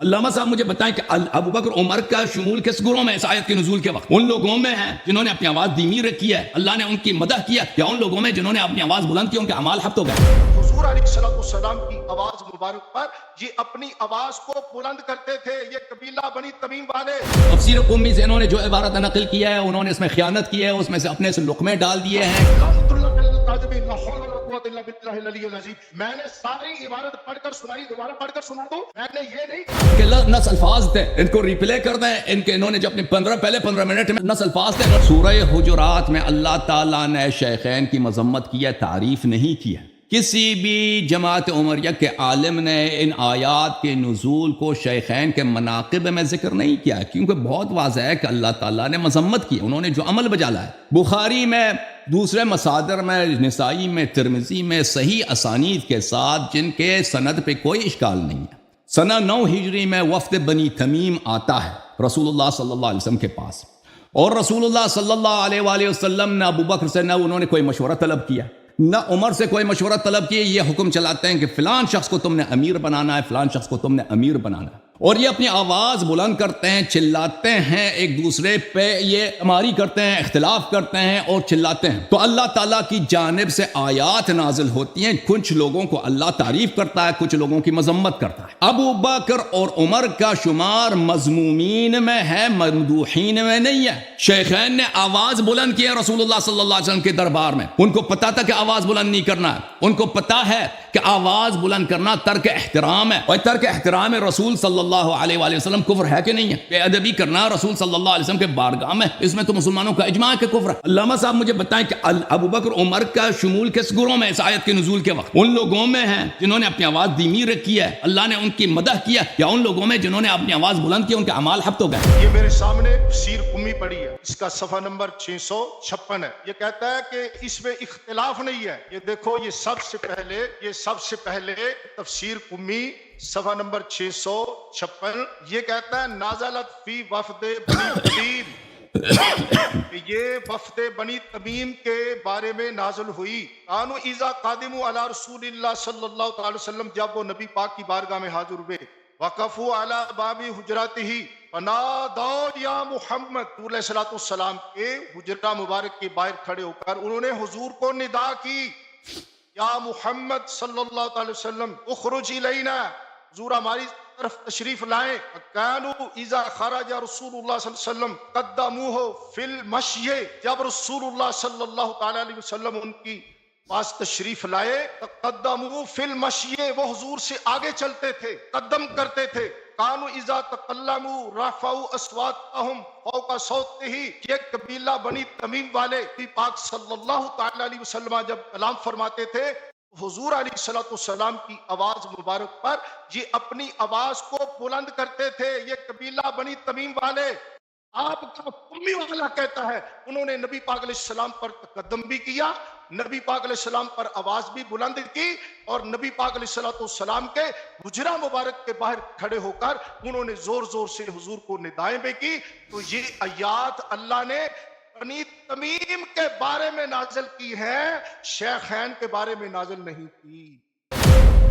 علامہ صاحب مجھے بتائیں کہ ابو بکر عمر کا شمول کس گروہ میں اس آیت کے نزول کے وقت؟ ان لوگوں میں ہیں جنہوں نے اپنی آواز دھیمی رکھی ہے، اللہ نے ان کی مدح کیا، یا ان لوگوں میں جنہوں نے اپنی آواز بلند کی، ان کے اعمال حبط ہو گئے؟ حضور علیہ السلام کی آواز مبارک پر یہ اپنی آواز کو بلند کرتے تھے، یہ قبیلہ بنی تمیم والے۔ تفسیر قمی سے انہوں نے جو عبارت نقل کیا ہے، انہوں نے اس میں خیانت کی ہے، اس میں سے اپنے سے لقمے ڈال دیے ہیں۔ میں نے ساری عبارت پڑھ کر سنائی، دوبارہ پڑھ کر سنا دوں؟ میں نے یہ نہیں کہا کہ نس الفاظ تھے، ان کو ریپلے کر دیں، انہوں نے جو اپنے پہلے 15 منٹ میں نس الفاظ تھے۔ سورہ حجرات میں اللہ تعالیٰ نے شیخین کی مذمت کی ہے، تعریف نہیں کی ہے۔ کسی بھی جماعت عمریہ کے عالم نے ان آیات کے نزول کو شیخین کے مناقب میں ذکر نہیں کیا، کیونکہ بہت واضح ہے کہ اللہ تعالیٰ نے مذمت کی، انہوں نے جو عمل بجا لایا۔ بخاری میں، دوسرے مصادر میں، نسائی میں، ترمذی میں صحیح اسانید کے ساتھ، جن کے سند پہ کوئی اشکال نہیں ہے۔ سنہ 9 ہجری میں وفد بنی تمیم آتا ہے رسول اللہ صلی اللہ علیہ وسلم کے پاس، اور رسول اللہ صلی اللہ علیہ وآلہ وسلم نے ابو بکر سے نہ انہوں نے کوئی مشورہ طلب کیا، نہ عمر سے کوئی مشورہ طلب کیا۔ یہ حکم چلاتے ہیں کہ فلان شخص کو تم نے امیر بنانا ہے، فلان شخص کو تم نے امیر بنانا ہے، اور یہ اپنی آواز بلند کرتے ہیں، چلاتے ہیں ایک دوسرے پہ، یہ اماری کرتے ہیں، اختلاف کرتے ہیں اور چلاتے ہیں۔ تو اللہ تعالیٰ کی جانب سے آیات نازل ہوتی ہیں، کچھ لوگوں کو اللہ تعریف کرتا ہے، کچھ لوگوں کی مذمت کرتا ہے۔ ابو بکر اور عمر کا شمار مذمومین میں ہے، ممدوحین میں نہیں ہے۔ شیخین نے آواز بلند کی ہے رسول اللہ صلی اللہ علیہ وسلم کے دربار میں، ان کو پتا تھا کہ آواز بلند نہیں کرنا ہے، ان کو پتا ہے کہ آواز بلند کرنا ترک احترام ہے، اور ترک احترام رسول صلی اللہ علیہ وآلہ وسلم کفر ہے کہ نہیں ہے؟ بے ادبی کرنا رسول صلی اللہ علیہ وسلم کے بارگاہ میں، اس میں تو مسلمانوں کا اجماع ہے کہ کفر ہے۔ علامہ صاحب مجھے بتائیں کہ ابو بکر عمر کا شمول کس گروہ میں اس آیت کے نزول کے وقت؟ ان لوگوں میں ہیں جنہوں نے اپنی آواز دھیمی رکھی ہے، اللہ نے ان کی مدح کیا، یا ان لوگوں میں جنہوں نے اپنی آواز بلند کی، ان کے اعمال حبط ہو گئے؟ یہ میرے سامنے تفسیر قمی پڑی ہے، اس کا صفحہ نمبر 656 ہے۔ یہ کہتا ہے کہ اس میں اختلاف نہیں ہے۔ یہ دیکھو، یہ سب سے پہلے تفسیر قمی صفحہ نمبر 656 یہ کہتا ہے نازلت فی وفد بنی تمیم، کہ یہ وفد بنی تمیم کے بارے میں نازل ہوئی۔ کانو اذا قادموا علی رسول اللہ صلی اللہ تعالی وسلم، جب وہ نبی پاک کی بارگاہ میں حاضر ہوئے، وقفوا علی باب حجراتہ، فنادوا یا محمد، حضور علیہ السلام کے حجرہ مبارک کے باہر کھڑے ہو کر انہوں نے حضور کو ندا کی، یا محمد صلی اللہ تعالی وسلم اخرج الینا، حضور ہماری طرف تشریف لائیں۔ کانوا اذا خرج رسول اللہ صلی اللہ علیہ وسلم قدموه فی المشی، جب رسول اللہ صلی اللہ تعالی علیہ وسلم ان کی پاس تشریف لائے، قدموه فی المشی، وہ حضور سے آگے چلتے تھے، قدم کرتے تھے۔ کانوا اذا تکلموا رفعوا اصواتهم فوق صوتہ، یہ قبیلہ بنی تمیم والے نبی پاک صلی اللہ تعالی علیہ وسلم جب کلام فرماتے تھے، حضور علیہ السلام کی آواز مبارک پر یہ اپنی آواز کو بلند کرتے تھے، یہ قبیلہ بنی تمیم والے۔ آپ کا قمی والا کہتا ہے انہوں نے نبی پاک علیہ السلام پر تقدم بھی کیا، نبی پاک علیہ السلام پر آواز بھی بلند کی، اور نبی پاک علیہ السلام کے حجرہ مبارک کے باہر کھڑے ہو کر انہوں نے زور زور سے حضور کو ندائیں بھی کی۔ تو یہ آیات اللہ نے بنی تمیم کے بارے میں نازل کی ہے، شیخین کے بارے میں نازل نہیں کی۔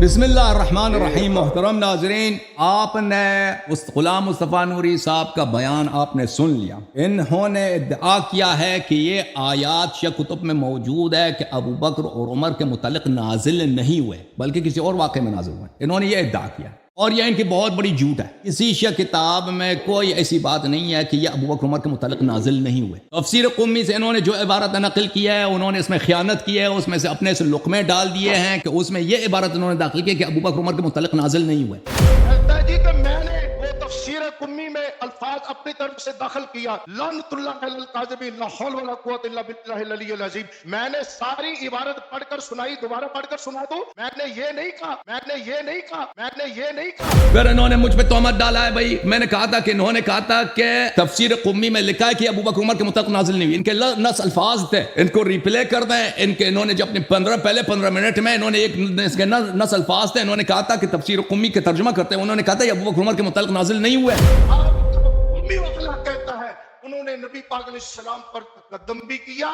بسم اللہ الرحمن الرحیم۔ محترم ناظرین، آپ نے غلام مصطفیٰ نوری صاحب کا بیان آپ نے سن لیا۔ انہوں نے ادعا کیا ہے کہ یہ آیات شیعہ کتب میں موجود ہے کہ ابو بکر اور عمر کے متعلق نازل نہیں ہوئے، بلکہ کسی اور واقعے میں نازل ہوئے۔ انہوں نے یہ ادعا کیا، اور یہ ان کی بہت بڑی جھوٹ ہے۔ کسی شیعہ کتاب میں کوئی ایسی بات نہیں ہے کہ یہ ابو بکر عمر کے متعلق نازل نہیں ہوئے۔ تفسیر قمی سے انہوں نے جو عبارت نقل کی ہے، انہوں نے اس میں خیانت کی ہے، اس میں سے اپنے سے لقمے ڈال دیے ہیں کہ اس میں یہ عبارت انہوں نے داخل کی کہ ابو بکر عمر کے متعلق نازل نہیں ہوئے۔ کہتا ہے جی کہ میں نے وہ تفسیر قمی میں الفاظ اپنی طرف سے داخل کیا، لعنت اللہ علی الکاذبین، لا حول ولا قوت الا باللہ العلی العظیم۔ میں نے ساری عبارت پڑھ کر سنائی، دوبارہ پڑھ کر سنا دوں؟ میں نے یہ نہیں کہا، میں نے یہ نہیں کہا، میں نے یہ نہیں کہا۔ پھر انہوں نے مجھ پہ تہمت ڈالا ہے۔ بھائی میں نے کہا تھا کہ انہوں نے کہا تھا کہ تفسیر قمی میں لکھا ہے کہ ابو بکر عمر کے متعلق نازل نہیں ہوئی۔ ان کے نص الفاظ تھے، ان کو ریپلے کر دیں۔ انہوں نے جو اپنے پہلے 15 منٹ میں انہوں نے ایک اس کے نص الفاظ تھے، انہوں نے کہا تھا کہ تفسیر قمی کے ترجمہ کرتے ہیں، انہوں نے کہا تھا یہ ابو بکر عمر کے متعلق نازل نہیں ہوئے۔ قمی والا کہتا ہے انہوں نے نبی پاک علیہ السلام پر تقدم بھی کیا،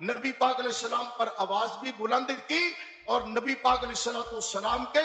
نبی پاک علیہ السلام پر آواز بھی بلند کی، اور نبی پاک علیہ السلام کے